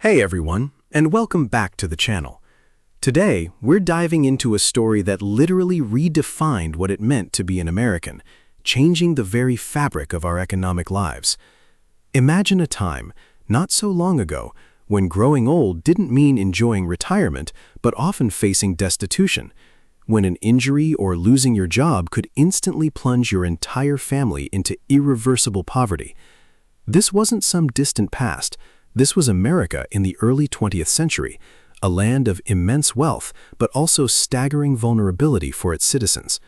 Hey everyone, and welcome back to the channel. Today, we're diving into a story that literally redefined what it meant to be an American, changing the very fabric of our economic lives. Imagine a time, not so long ago, when growing old didn't mean enjoying retirement, but often facing destitution, when an injury or losing your job could instantly plunge your entire family into irreversible poverty. This wasn't some distant past. This was America in the early 20th century, a land of immense wealth, but also staggering vulnerability for its citizens.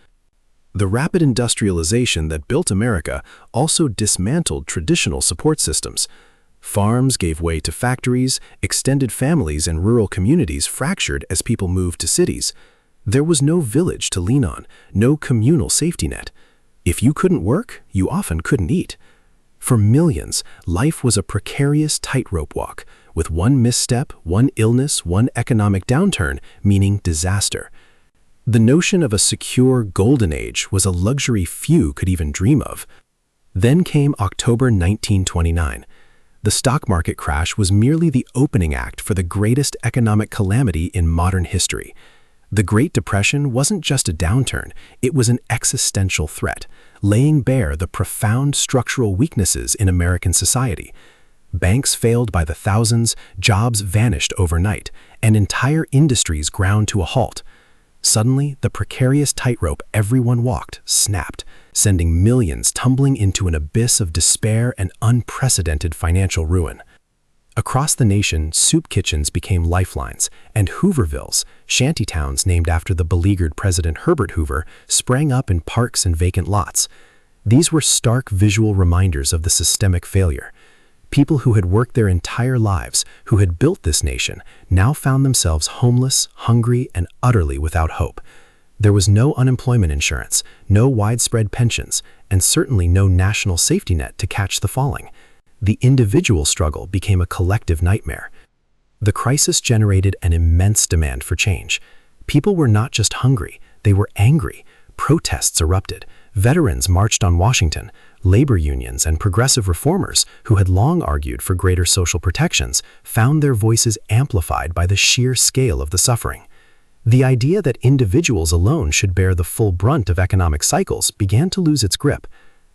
The rapid industrialization that built America also dismantled traditional support systems. Farms gave way to factories, extended families and rural communities fractured as people moved to cities. There was no village to lean on, no communal safety net. If you couldn't work, you often couldn't eat. For millions, life was a precarious tightrope walk, with one misstep, one illness, one economic downturn, meaning disaster. The notion of a secure golden age was a luxury few could even dream of. Then came October 1929. The stock market crash was merely the opening act for the greatest economic calamity in modern history. The Great Depression wasn't just a downturn, it was an existential threat, laying bare the profound structural weaknesses in American society. Banks failed by the thousands, jobs vanished overnight, and entire industries ground to a halt. Suddenly, the precarious tightrope everyone walked snapped, sending millions tumbling into an abyss of despair and unprecedented financial ruin. Across the nation, soup kitchens became lifelines, and Hoovervilles, shantytowns named after the beleaguered President Herbert Hoover, sprang up in parks and vacant lots. These were stark visual reminders of the systemic failure. People who had worked their entire lives, who had built this nation, now found themselves homeless, hungry, and utterly without hope. There was no unemployment insurance, no widespread pensions, and certainly no national safety net to catch the falling. The individual struggle became a collective nightmare. The crisis generated an immense demand for change. People were not just hungry, they were angry. Protests erupted. Veterans marched on Washington. Labor unions and progressive reformers, who had long argued for greater social protections, found their voices amplified by the sheer scale of the suffering. The idea that individuals alone should bear the full brunt of economic cycles began to lose its grip.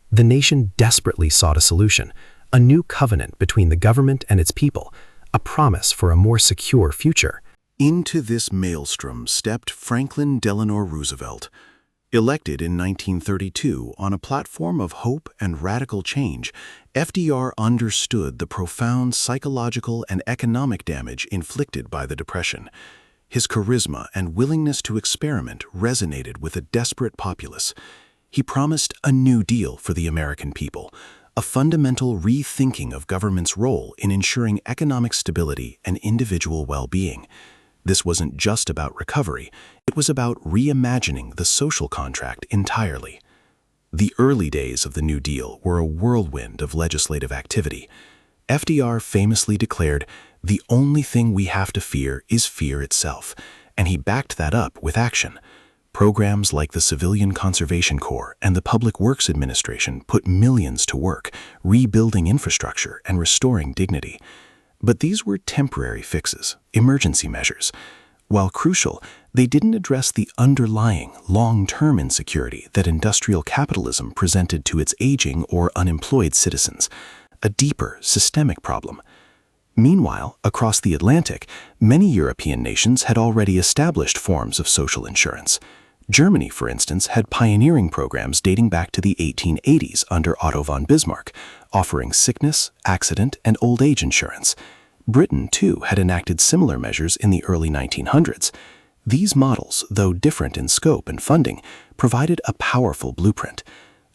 The nation desperately sought a solution. A new covenant between the government and its people, a promise for a more secure future. Into this maelstrom stepped Franklin Delano Roosevelt. Elected in 1932 on a platform of hope and radical change, FDR understood the profound psychological and economic damage inflicted by the Depression. His charisma and willingness to experiment resonated with a desperate populace. He promised a new deal for the American people, a fundamental rethinking of government's role in ensuring economic stability and individual well-being. This wasn't just about recovery, it was about reimagining the social contract entirely. The early days of the New Deal were a whirlwind of legislative activity. FDR famously declared, "The only thing we have to fear is fear itself," and he backed that up with action. Programs like the Civilian Conservation Corps and the Public Works Administration put millions to work, rebuilding infrastructure and restoring dignity. But these were temporary fixes, emergency measures. While crucial, they didn't address the underlying, long-term insecurity that industrial capitalism presented to its aging or unemployed citizens, a deeper, systemic problem. Meanwhile, across the Atlantic, many European nations had already established forms of social insurance. Germany, for instance, had pioneering programs dating back to the 1880s under Otto von Bismarck, offering sickness, accident, and old age insurance. Britain, too, had enacted similar measures in the early 1900s. These models, though different in scope and funding, provided a powerful blueprint.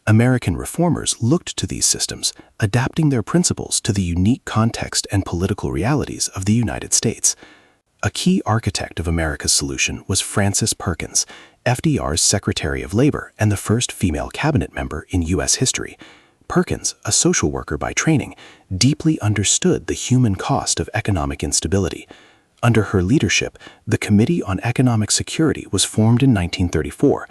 American reformers looked to these systems, adapting their principles to the unique context and political realities of the United States. A key architect of America's solution was Frances Perkins, FDR's Secretary of Labor and the first female cabinet member in U.S. history. Perkins, a social worker by training, deeply understood the human cost of economic instability. Under her leadership, the Committee on Economic Security was formed in 1934.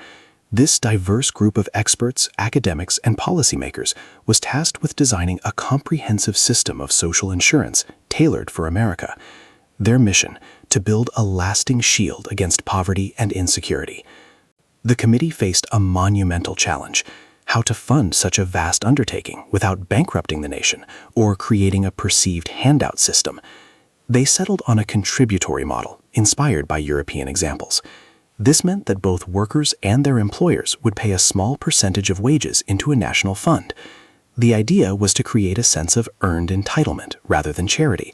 This diverse group of experts, academics, and policymakers was tasked with designing a comprehensive system of social insurance tailored for America. Their mission: to build a lasting shield against poverty and insecurity. The committee faced a monumental challenge: how to fund such a vast undertaking without bankrupting the nation or creating a perceived handout system. They settled on a contributory model inspired by European examples. This meant that both workers and their employers would pay a small percentage of wages into a national fund. The idea was to create a sense of earned entitlement rather than charity.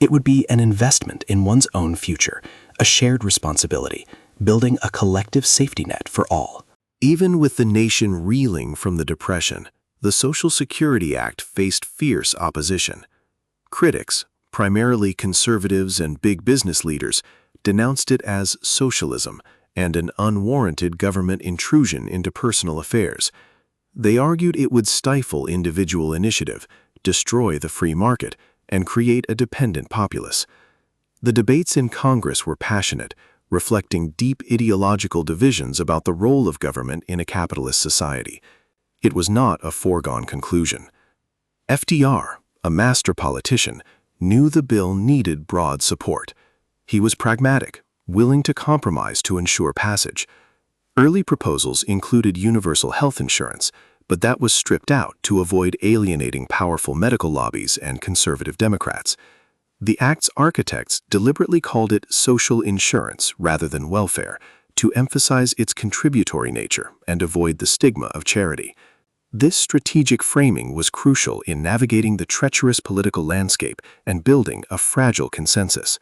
It would be an investment in one's own future, a shared responsibility, building a collective safety net for all. Even with the nation reeling from the Depression, the Social Security Act faced fierce opposition. Critics, primarily conservatives and big business leaders, denounced it as socialism and an unwarranted government intrusion into personal affairs. They argued it would stifle individual initiative, destroy the free market, and create a dependent populace. The debates in Congress were passionate, reflecting deep ideological divisions about the role of government in a capitalist society. It was not a foregone conclusion. FDR, a master politician, knew the bill needed broad support. He was pragmatic, willing to compromise to ensure passage. Early proposals included universal health insurance, but that was stripped out to avoid alienating powerful medical lobbies and conservative Democrats. The Act's architects deliberately called it social insurance rather than welfare, to emphasize its contributory nature and avoid the stigma of charity. This strategic framing was crucial in navigating the treacherous political landscape and building a fragile consensus.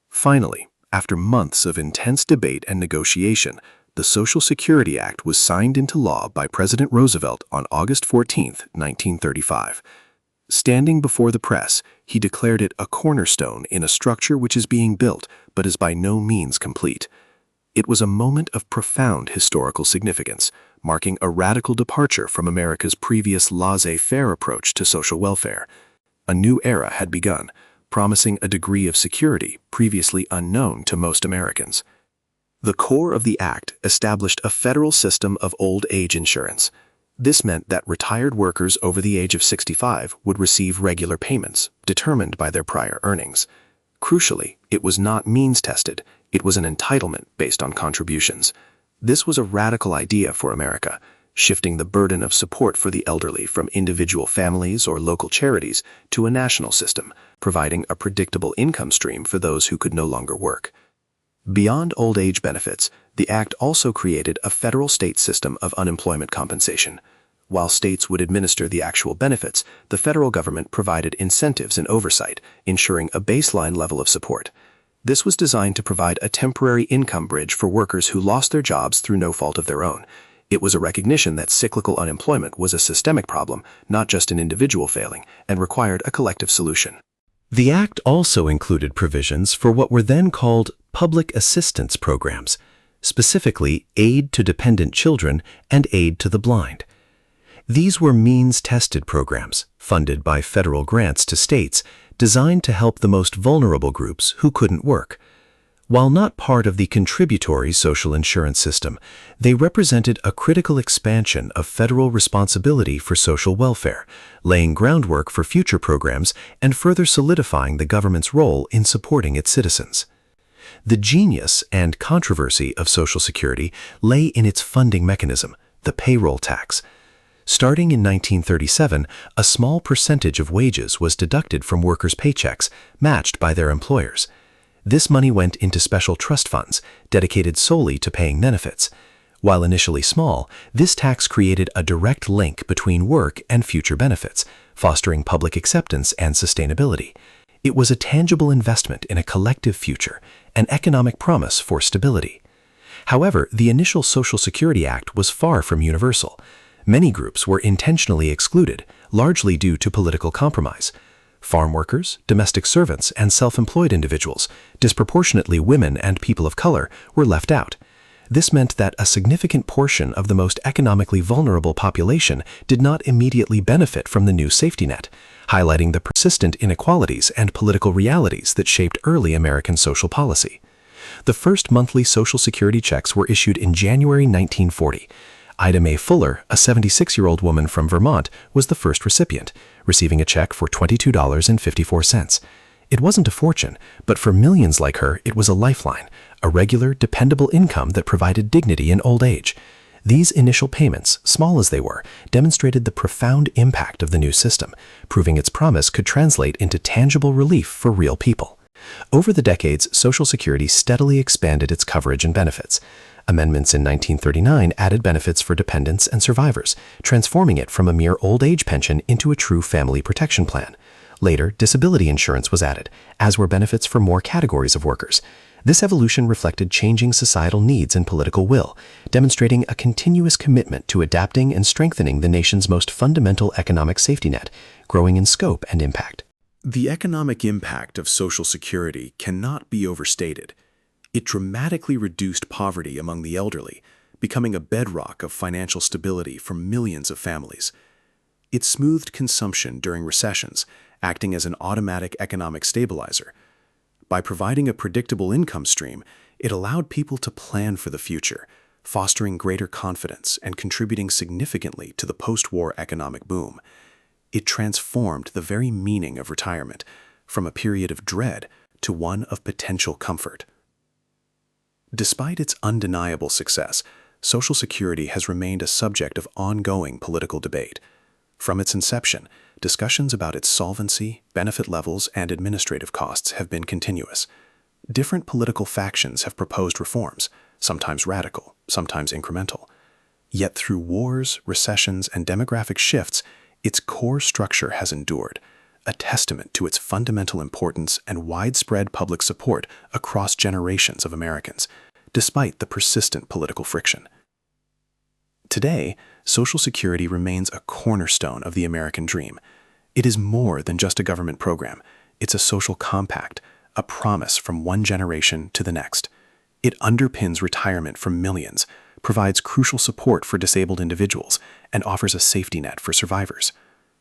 Finally, after months of intense debate and negotiation, the Social Security Act was signed into law by President Roosevelt on August 14, 1935. Standing before the press, he declared it a cornerstone in a structure which is being built but is by no means complete. It was a moment of profound historical significance, marking a radical departure from America's previous laissez-faire approach to social welfare. A new era had begun, promising a degree of security previously unknown to most Americans. The core of the Act established a federal system of old age insurance. This meant that retired workers over the age of 65 would receive regular payments, determined by their prior earnings. Crucially, it was not means-tested. It was an entitlement based on contributions. This was a radical idea for America, shifting the burden of support for the elderly from individual families or local charities to a national system, providing a predictable income stream for those who could no longer work. Beyond old age benefits, the Act also created a federal-state system of unemployment compensation. While states would administer the actual benefits, the federal government provided incentives and oversight, ensuring a baseline level of support. This was designed to provide a temporary income bridge for workers who lost their jobs through no fault of their own. It was a recognition that cyclical unemployment was a systemic problem, not just an individual failing, and required a collective solution. The Act also included provisions for what were then called public assistance programs, specifically aid to dependent children and aid to the blind. These were means-tested programs, funded by federal grants to states, designed to help the most vulnerable groups who couldn't work. While not part of the contributory social insurance system, they represented a critical expansion of federal responsibility for social welfare, laying groundwork for future programs and further solidifying the government's role in supporting its citizens. The genius and controversy of Social Security lay in its funding mechanism, the payroll tax. Starting in 1937, a small percentage of wages was deducted from workers' paychecks, matched by their employers. This money went into special trust funds, dedicated solely to paying benefits. While initially small, this tax created a direct link between work and future benefits, fostering public acceptance and sustainability. It was a tangible investment in a collective future, an economic promise for stability. However, the initial Social Security Act was far from universal. Many groups were intentionally excluded, largely due to political compromise. Farm workers, domestic servants, and self-employed individuals, disproportionately women and people of color, were left out. This meant that a significant portion of the most economically vulnerable population did not immediately benefit from the new safety net, highlighting the persistent inequalities and political realities that shaped early American social policy. The first monthly Social Security checks were issued in January 1940. Ida Mae Fuller, a 76-year-old woman from Vermont, was the first recipient, receiving a check for $22.54. It wasn't a fortune, but for millions like her, it was a lifeline, a regular, dependable income that provided dignity in old age. These initial payments, small as they were, demonstrated the profound impact of the new system, proving its promise could translate into tangible relief for real people. Over the decades, Social Security steadily expanded its coverage and benefits. Amendments in 1939 added benefits for dependents and survivors, transforming it from a mere old age pension into a true family protection plan. Later, disability insurance was added, as were benefits for more categories of workers. This evolution reflected changing societal needs and political will, demonstrating a continuous commitment to adapting and strengthening the nation's most fundamental economic safety net, growing in scope and impact. The economic impact of Social Security cannot be overstated. It dramatically reduced poverty among the elderly, becoming a bedrock of financial stability for millions of families. It smoothed consumption during recessions, acting as an automatic economic stabilizer. By providing a predictable income stream, it allowed people to plan for the future, fostering greater confidence and contributing significantly to the post-war economic boom. It transformed the very meaning of retirement, from a period of dread to one of potential comfort. Despite its undeniable success, Social Security has remained a subject of ongoing political debate. From its inception, discussions about its solvency, benefit levels, and administrative costs have been continuous. Different political factions have proposed reforms, sometimes radical, sometimes incremental. Yet through wars, recessions, and demographic shifts, its core structure has endured, a testament to its fundamental importance and widespread public support across generations of Americans, despite the persistent political friction. Today, Social Security remains a cornerstone of the American dream. It is more than just a government program. It's a social compact, a promise from one generation to the next. It underpins retirement for millions, provides crucial support for disabled individuals, and offers a safety net for survivors.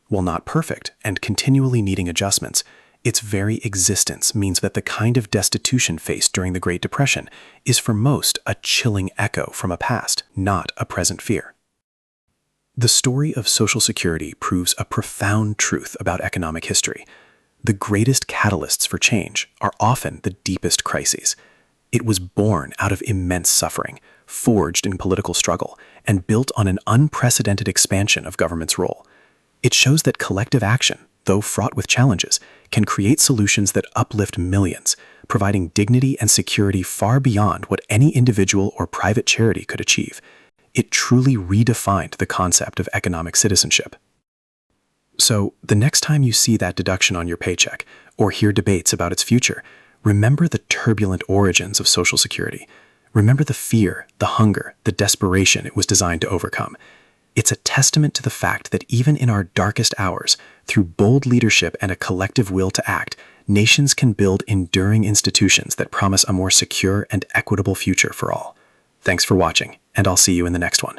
While not perfect and continually needing adjustments, its very existence means that the kind of destitution faced during the Great Depression is for most a chilling echo from a past, not a present fear. The story of Social Security proves a profound truth about economic history. The greatest catalysts for change are often the deepest crises. It was born out of immense suffering, forged in political struggle, and built on an unprecedented expansion of government's role. It shows that collective action, though fraught with challenges, can create solutions that uplift millions, providing dignity and security far beyond what any individual or private charity could achieve. It truly redefined the concept of economic citizenship. So, the next time you see that deduction on your paycheck or hear debates about its future, remember the turbulent origins of Social Security. Remember the fear, the hunger, the desperation it was designed to overcome. It's a testament to the fact that even in our darkest hours, through bold leadership and a collective will to act, nations can build enduring institutions that promise a more secure and equitable future for all. Thanks for watching, and I'll see you in the next one.